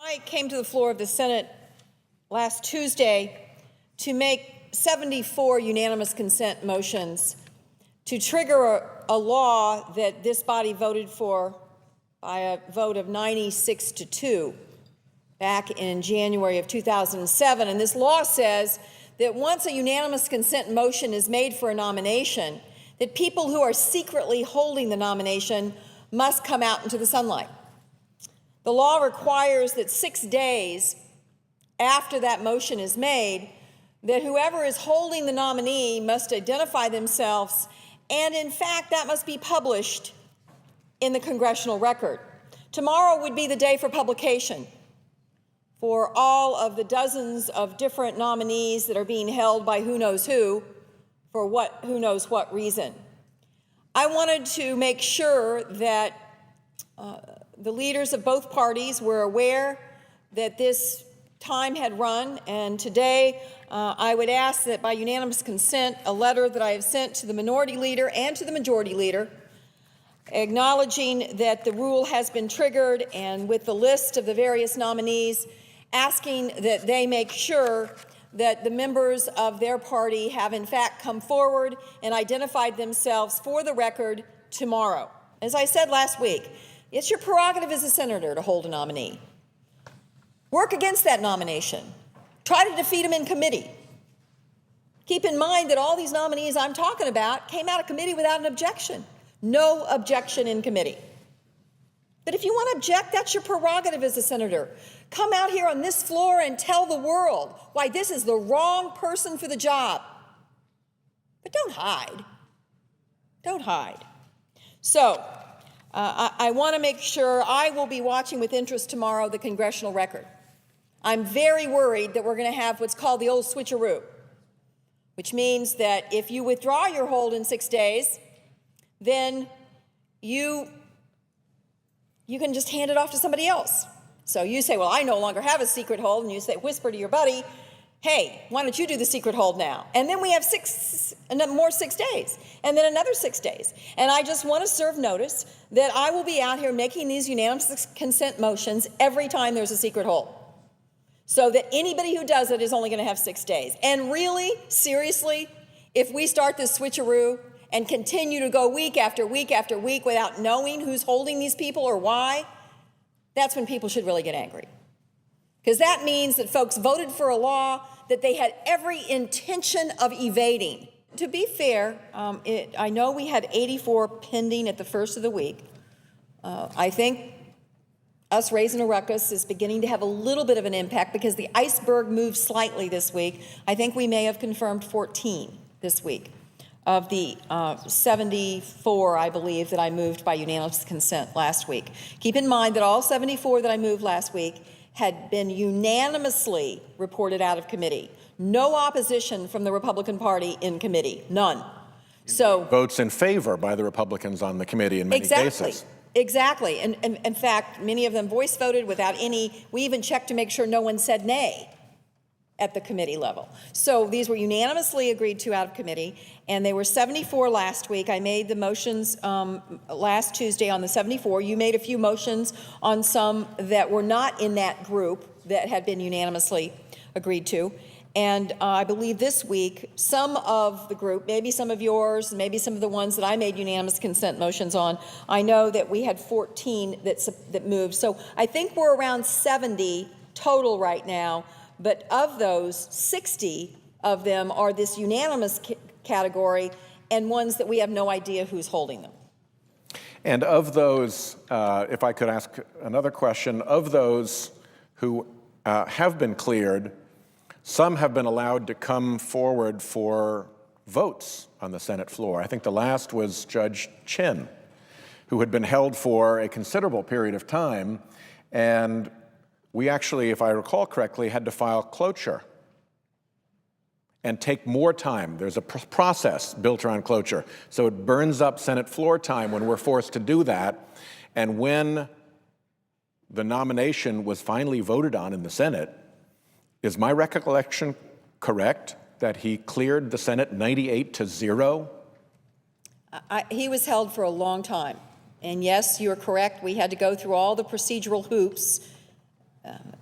I came to the floor of the Senate last Tuesday to make 74 unanimous consent motions to trigger a law that this body voted for by a vote of 96-2 back in January of 2007. And this law says that once a unanimous consent motion is made for a nomination, that people who are secretly holding the nomination must come out into the sunlight. The law requires that 6 days after that motion is made, that whoever is holding the nominee must identify themselves, and in fact, that must be published in the congressional record. Tomorrow would be the day for publication for all of the dozens of different nominees that are being held by who knows who for who knows what reason. I wanted to make sure that the leaders of both parties were aware that this time had run, and today I would ask that by unanimous consent, a letter that I have sent to the minority leader and to the majority leader acknowledging that the rule has been triggered, and with the list of the various nominees, asking that they make sure that the members of their party have in fact come forward and identified themselves for the record tomorrow. As I said last week, it's your prerogative as a senator to hold a nominee. Work against that nomination. Try to defeat him in committee. Keep in mind that all these nominees I'm talking about came out of committee without an objection. No objection in committee. But if you want to object, that's your prerogative as a senator. Come out here on this floor and tell the world why this is the wrong person for the job. But don't hide. Don't hide. So, I want to make sure I will be watching with interest tomorrow the congressional record. I'm very worried that we're going to have what's called the old switcheroo, which means that if you withdraw your hold in 6 days, then you can just hand it off to somebody else. So you say, well, I no longer have a secret hold, and you say, whisper to your buddy, hey, why don't you do the secret hold now? And then we have 6 days, and then another 6 days. And I just want to serve notice that I will be out here making these unanimous consent motions every time there's a secret hold, so that anybody who does it is only going to have 6 days. And really, seriously, if we start this switcheroo and continue to go week after week after week without knowing who's holding these people or why, that's when people should really get angry. Because that means that folks voted for a law that they had every intention of evading. To be fair, I know we had 84 pending at the first of the week. I think us raising a ruckus is beginning to have a little bit of an impact because the iceberg moved slightly this week. I think we may have confirmed 14 this week of the 74, I believe, that I moved by unanimous consent last week. Keep in mind that all 74 that I moved last week had been unanimously reported out of committee. No opposition from the Republican Party in committee, none. So votes in favor by the Republicans on the committee in many cases. Exactly. And in fact, many of them voice voted without any, we even checked to make sure no one said nay at the committee level. So these were unanimously agreed to out of committee, and they were 74 last week. I made the motions last Tuesday on the 74. You made a few motions on some that were not in that group that had been unanimously agreed to. And I believe this week, some of the group, maybe some of yours, maybe some of the ones that I made unanimous consent motions on, I know that we had 14 that moved. So I think we're around 70 total right now. But of those, 60 of them are this unanimous category and ones that we have no idea who's holding them. And of those, if I could ask another question, of those who have been cleared, some have been allowed to come forward for votes on the Senate floor. I think the last was Judge Chin, who had been held for a considerable period of time, and we actually, if I recall correctly, had to file cloture and take more time. There's a process built around cloture. So it burns up Senate floor time when we're forced to do that. And when the nomination was finally voted on in the Senate, is my recollection correct that he cleared the Senate 98-0? He was held for a long time. And yes, you're correct. We had to go through all the procedural hoops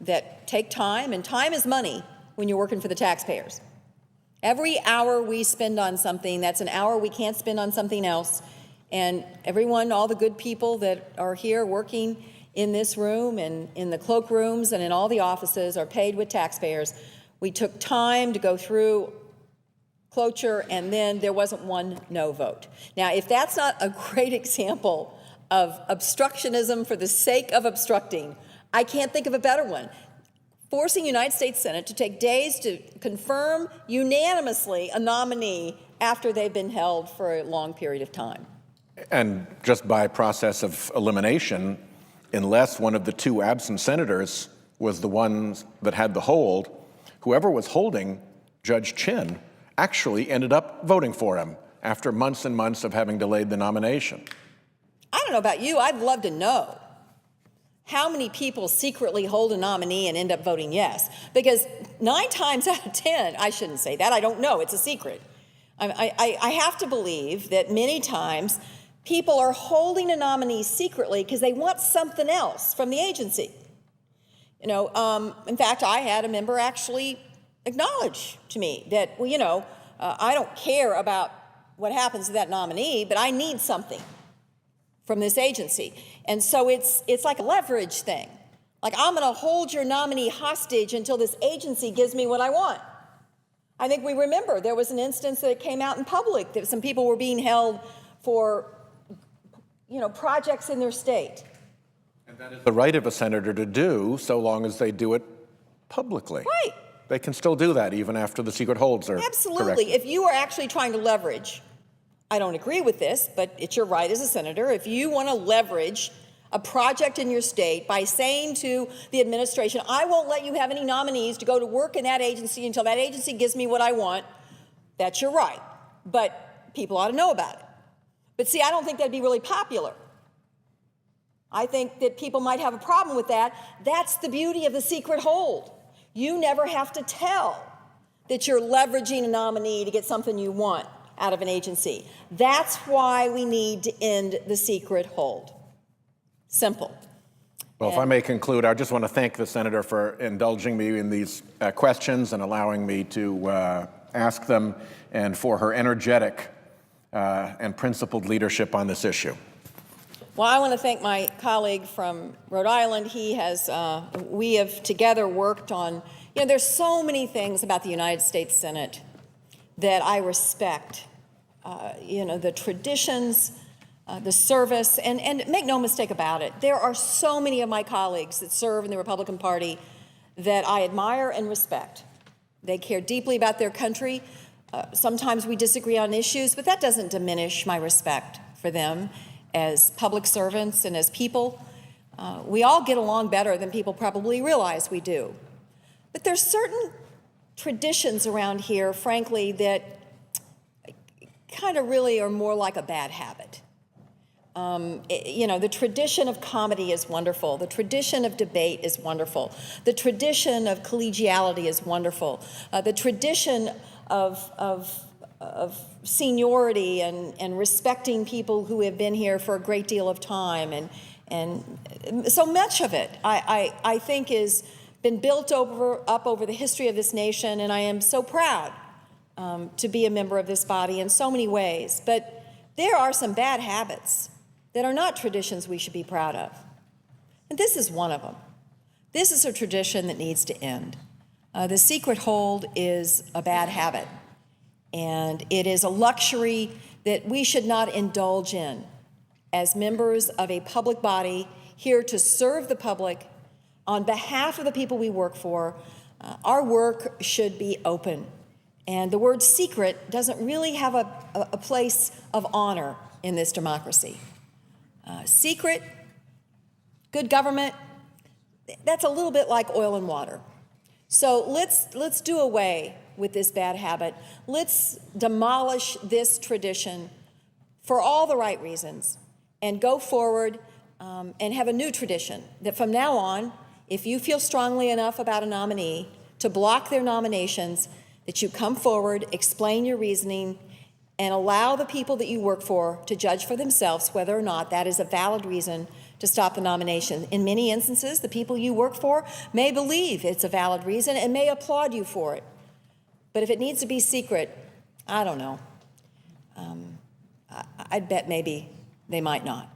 that take time, and time is money when you're working for the taxpayers. Every hour we spend on something, that's an hour we can't spend on something else. And everyone, all the good people that are here working in this room and in the cloakrooms and in all the offices are paid with taxpayers. We took time to go through cloture, and then there wasn't one no vote. Now, if that's not a great example of obstructionism for the sake of obstructing, I can't think of a better one. Forcing the United States Senate to take days to confirm unanimously a nominee after they've been held for a long period of time. And just by process of elimination, unless one of the two absent senators was the ones that had the hold, whoever was holding Judge Chin actually ended up voting for him after months and months of having delayed the nomination. I don't know about you, I'd love to know how many people secretly hold a nominee and end up voting yes. Because 9 times out of 10, I shouldn't say that, I don't know, it's a secret. I have to believe that many times people are holding a nominee secretly because they want something else from the agency. You know, in fact, I had a member actually acknowledge to me that, well, you know, I don't care about what happens to that nominee, but I need something from this agency. And so it's like a leverage thing. Like, I'm going to hold your nominee hostage until this agency gives me what I want. I think we remember there was an instance that came out in public that some people were being held for, you know, projects in their state. And that is the right of a senator to do, so long as they do it publicly. Right. They can still do that even after the secret holds are Absolutely. corrected. If you are actually trying to leverage, I don't agree with this, but it's your right as a senator. If you want to leverage a project in your state by saying to the administration, I won't let you have any nominees to go to work in that agency until that agency gives me what I want, that's your right. But people ought to know about it. But see, I don't think that'd be really popular. I think that people might have a problem with that. That's the beauty of the secret hold. You never have to tell that you're leveraging a nominee to get something you want out of an agency. That's why we need to end the secret hold. Simple. Well, if I may conclude, I just want to thank the senator for indulging me in these questions and allowing me to ask them, and for her energetic and principled leadership on this issue. Well, I want to thank my colleague from Rhode Island. He has, we have together worked on, you know, there's so many things about the United States Senate that I respect. You know, the traditions, the service, and make no mistake about it, there are so many of my colleagues that serve in the Republican Party that I admire and respect. They care deeply about their country. Sometimes we disagree on issues, but that doesn't diminish my respect for them as public servants and as people. We all get along better than people probably realize we do. But there's certain traditions around here, frankly, that kind of really are more like a bad habit. You know, the tradition of comedy is wonderful. The tradition of debate is wonderful. The tradition of collegiality is wonderful. The tradition of seniority and respecting people who have been here for a great deal of time, and so much of it, I think, has been built up over the history of this nation, and I am so proud to be a member of this body in so many ways. But there are some bad habits that are not traditions we should be proud of, and this is one of them. This is a tradition that needs to end. The secret hold is a bad habit, and it is a luxury that we should not indulge in as members of a public body here to serve the public on behalf of the people we work for. Our work should be open, and the word secret doesn't really have a place of honor in this democracy. Secret, good government, that's a little bit like oil and water. So let's do away with this bad habit. Let's demolish this tradition for all the right reasons and go forward and have a new tradition that from now on, if you feel strongly enough about a nominee to block their nominations, that you come forward, explain your reasoning, and allow the people that you work for to judge for themselves whether or not that is a valid reason to stop the nomination. In many instances, the people you work for may believe it's a valid reason and may applaud you for it. But if it needs to be secret, I don't know. I'd bet maybe they might not.